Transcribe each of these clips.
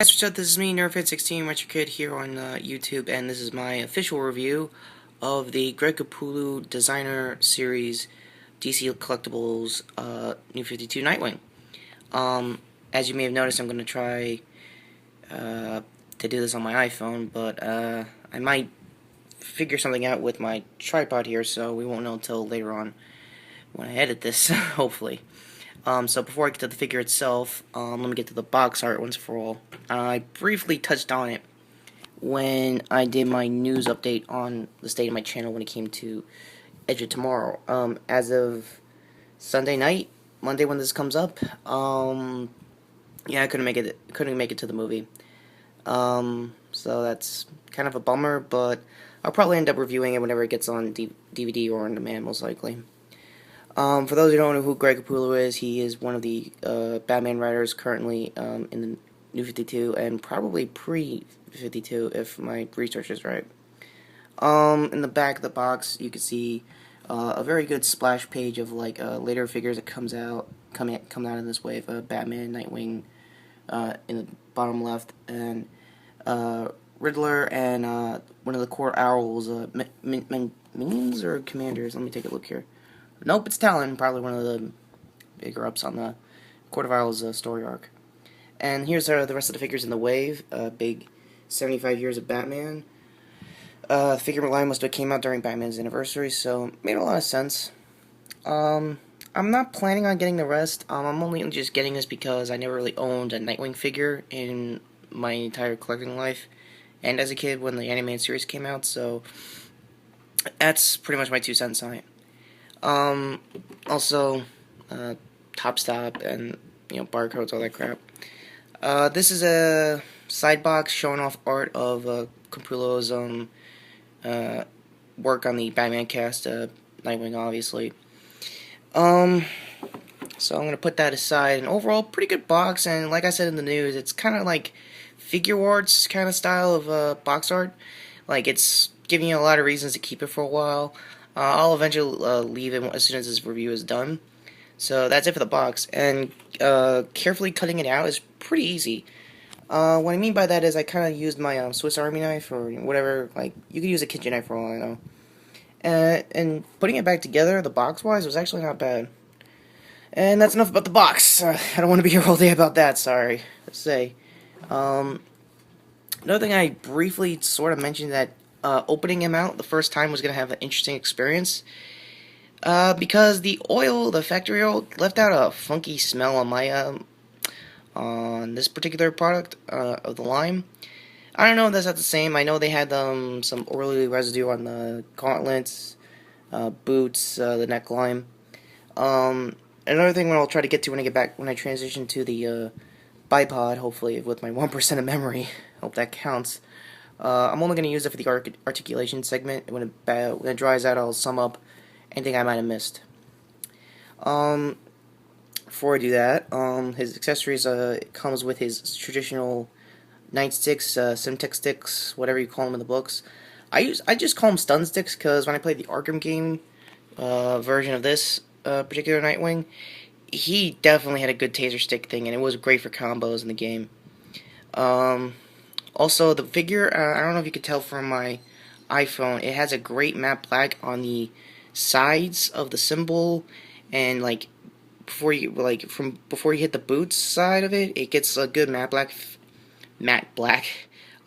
What's up, this is me, NerdFit16 Retro Kid here on YouTube, and this is my official review of the Greg Capullo Designer Series DC Collectibles New 52 Nightwing. As you may have noticed, I'm going to try to do this on my iPhone, but I might figure something out with my tripod here, so we won't know until later on when I edit this, hopefully. So before I get to the figure itself, let me get to the box art once for all. I briefly touched on it when I did my news update on the state of my channel when it came to Edge of Tomorrow. As of Sunday night, Monday when this comes up, yeah, I couldn't make it to the movie. So that's kind of a bummer, but I'll probably end up reviewing it whenever it gets on DVD or on demand, most likely. For those who don't know who Greg Capullo is, he is one of the Batman writers currently in the New 52 and probably pre-52 if my research is right. In the back of the box, you can see a very good splash page of like later figures that come out in this wave. Batman, Nightwing in the bottom left, and Riddler and one of the Court Owls, minions or commanders. Let me take a look here. Nope, it's Talon, probably one of the bigger ups on the Court of Owls story arc. And here's the rest of the figures in the wave. Big 75 years of Batman. The figure line must have came out during Batman's anniversary, so it made a lot of sense. I'm not planning on getting the rest. I'm only just getting this because I never really owned a Nightwing figure in my entire collecting life, and as a kid when the animated series came out, so that's pretty much my 2 cents on it. Also, top stop and, barcodes, all that crap. This is a side box showing off art of Capullo's work on the Batman cast, Nightwing, obviously. So I'm gonna put that aside. And overall, pretty good box, and like I said in the news, it's kind of like figure arts kind of style of box art. Like, it's giving you a lot of reasons to keep it for a while. I'll eventually leave it as soon as this review is done. So that's it for the box, and carefully cutting it out is pretty easy. What I mean by that is I kind of used my Swiss Army knife or whatever. Like, you could use a kitchen knife for all I know. And putting it back together, the box-wise, was actually not bad. And that's enough about the box. I don't want to be here all day about that, sorry to say. Another thing I briefly sort of mentioned that opening him out the first time was going to have an interesting experience. Because the factory oil, left out a funky smell on my, on this particular product, of the line. I don't know if that's not the same. I know they had, some oily residue on the gauntlets, boots, the neckline. Another thing I'll try to get to when I transition to the, bipod, hopefully with my 1% of memory. Hope that counts. I'm only going to use it for the articulation segment. When it dries out, I'll sum up anything I might have missed. Before I do that, his accessories, comes with his traditional nightsticks, Simtex sticks, whatever you call them in the books. I just call them stun sticks because when I played the Arkham game version of this particular Nightwing, he definitely had a good taser stick thing, and it was great for combos in the game. Also, the figure, I don't know if you could tell from my iPhone, it has a great matte black on the sides of the symbol, and like before you hit the boots side of it, it gets a good matte black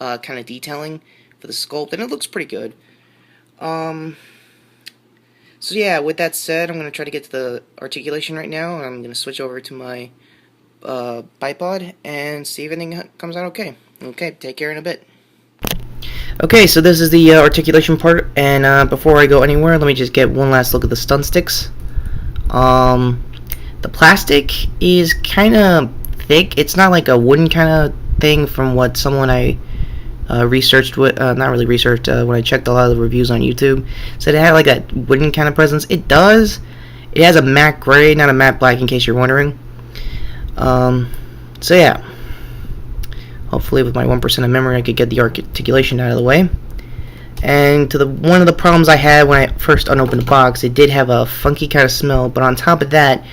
kind of detailing for the sculpt, and it looks pretty good. So yeah, with that said, I'm going to try to get to the articulation right now, and I'm going to switch over to my bipod and see if anything comes out okay. Okay, take care in a bit. Okay, so this is the articulation part, and before I go anywhere, let me just get one last look at the stun sticks. The plastic is kind of thick. It's not like a wooden kind of thing from what someone I researched with, not really researched, when I checked a lot of the reviews on YouTube, said it had like that wooden kind of presence. It does. It has a matte gray, not a matte black, in case you're wondering. So yeah. Hopefully with my 1% of memory I could get the articulation out of the way. And to one of the problems I had when I first unopened the box, it did have a funky kind of smell, but on top of that,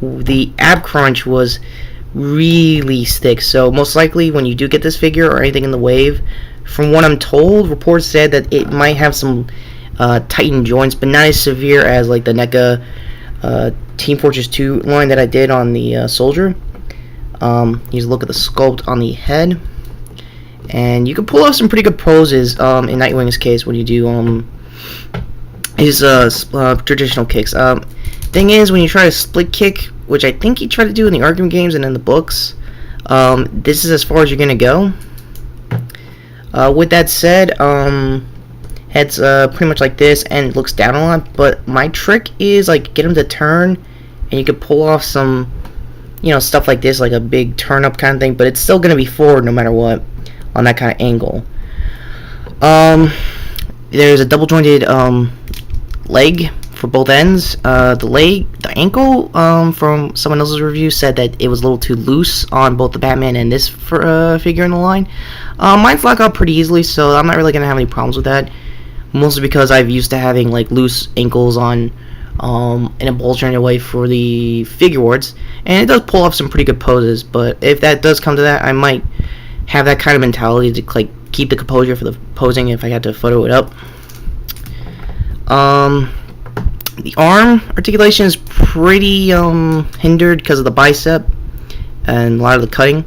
the ab crunch was really thick. So most likely when you do get this figure or anything in the wave, from what I'm told, reports said that it might have some tightened joints, but not as severe as like the NECA Team Fortress 2 line that I did on the Soldier. Here's a look at the sculpt on the head, and you can pull off some pretty good poses in Nightwing's case when you do his traditional kicks. Thing is, when you try to split kick, which I think he tried to do in the Arkham games and in the books, this is as far as you're gonna go. With that said, head's pretty much like this and looks down a lot, but my trick is like get him to turn, and you can pull off some, stuff like this, like a big turn up kind of thing, but it's still gonna be forward no matter what on that kind of angle. There's a double jointed leg for both ends. The ankle from someone else's review said that it was a little too loose on both the Batman and this figure in the line. Mine's lock out pretty easily, so I'm not really gonna have any problems with that. Mostly because I've used to having like loose ankles on in a ball joint way for the figure wards, and it does pull off some pretty good poses. But if that does come to that, I might have that kind of mentality to like keep the composure for the posing if I had to photo it up. The arm articulation is pretty hindered because of the bicep and a lot of the cutting.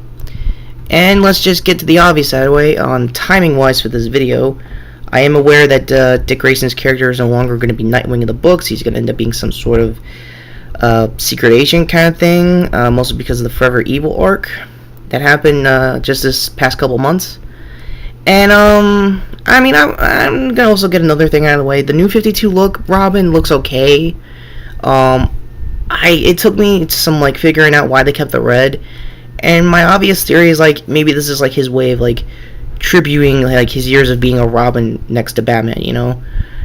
And let's just get to the obvious side of the way. On timing wise for this video, I am aware that Dick Grayson's character is no longer going to be Nightwing in the books. He's going to end up being some sort of secret agent kind of thing, mostly because of the Forever Evil arc that happened just this past couple months. And I mean, I'm gonna also get another thing out of the way. The new 52 look Robin looks okay. It took me some like figuring out why they kept the red, and my obvious theory is like maybe this is like his way of like tributing like his years of being a Robin next to Batman.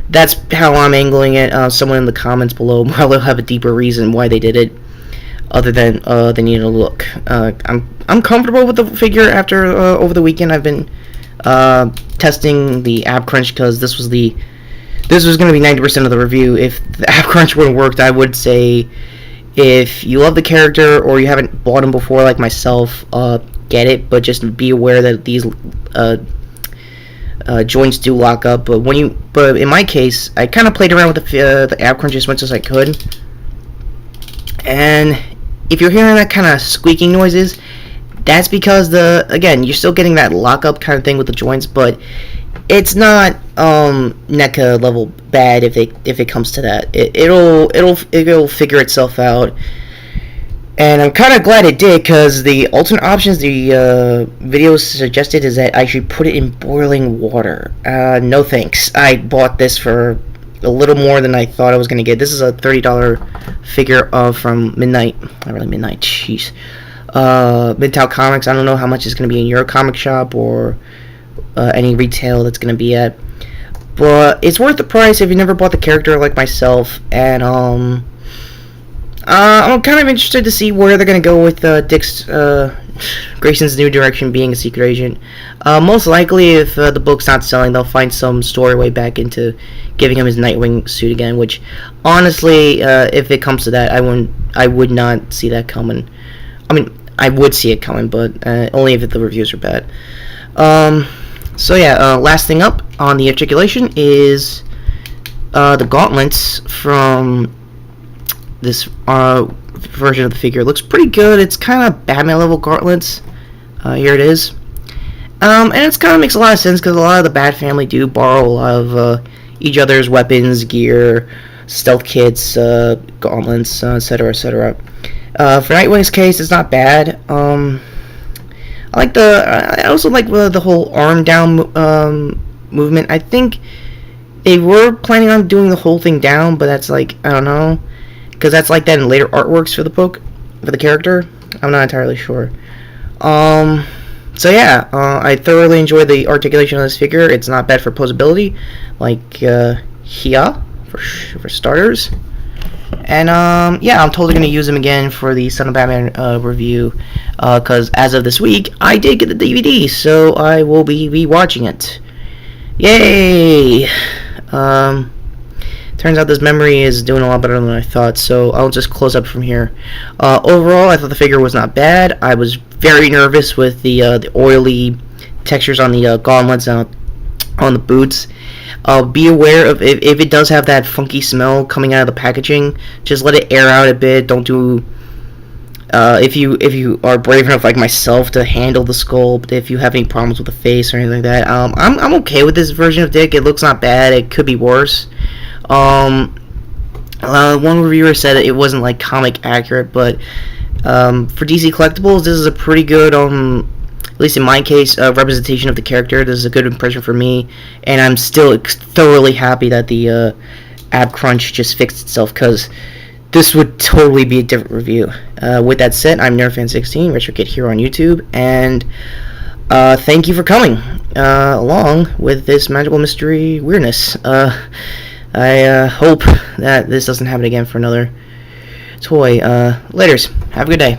That's how I'm angling it. Someone in the comments below probably have a deeper reason why they did it, other than they needed a look. I'm comfortable with the figure after over the weekend. I've been testing the ab crunch because this was going to be 90% of the review. If the ab crunch would have worked, I would say if you love the character or you haven't bought him before like myself, get it, but just be aware that these joints do lock up. But in my case, I kind of played around with the ab crunch as much as I could, and if you're hearing that kind of squeaking noises, that's because again, you're still getting that lockup kind of thing with the joints, but it's not NECA level bad if it comes to that. It'll figure itself out, and I'm kind of glad it did, because the alternate options the video suggested is that I should put it in boiling water. No thanks. I bought this for a little more than I thought I was gonna get. This is a $30 figure from Midnight. Not really Midnight. Jeez. Midtown Comics. I don't know how much it's going to be in your comic shop or any retail that's going to be at, but it's worth the price if you never bought the character like myself. And I'm kind of interested to see where they're going to go with Grayson's new direction being a secret agent. Most likely, if the book's not selling, they'll find some story way back into giving him his Nightwing suit again, which honestly, if it comes to that, I would not see that coming. I mean, I would see it coming, but only if the reviews are bad. So yeah, last thing up on the articulation is the gauntlets from this version of the figure. It looks pretty good. It's kind of Batman level gauntlets. Here it is. And it kind of makes a lot of sense because a lot of the Bat family do borrow a lot of each other's weapons, gear, stealth kits, gauntlets, etc., etc. For Nightwing's case, it's not bad. I also like the whole arm down movement. I think they were planning on doing the whole thing down, but that's like, I don't know, because that's like that in later artworks for the book, for the character. I'm not entirely sure. So yeah, I thoroughly enjoy the articulation of this figure. It's not bad for posability, like here for starters. And yeah, I'm totally gonna use him again for the Son of Batman review, because as of this week, I did get the DVD, so I will be rewatching it. Yay! Turns out this memory is doing a lot better than I thought, so I'll just close up from here. Overall, I thought the figure was not bad. I was very nervous with the oily textures on the gauntlets and on the boots. Be aware of if it does have that funky smell coming out of the packaging, just let it air out a bit. Don't do if you are brave enough like myself to handle the sculpt. If you have any problems with the face or anything like that, I'm okay with this version of Dick. It looks not bad. It could be worse. One reviewer said it wasn't like comic accurate, but for DC Collectibles, this is a pretty good, at least in my case, representation of the character. This is a good impression for me, and I'm still thoroughly happy that the ab crunch just fixed itself, because this would totally be a different review. With that said, I'm NerdFan16, RetroKid here on YouTube, and thank you for coming along with this magical mystery weirdness. I hope that this doesn't happen again for another toy. Laters. Have a good day.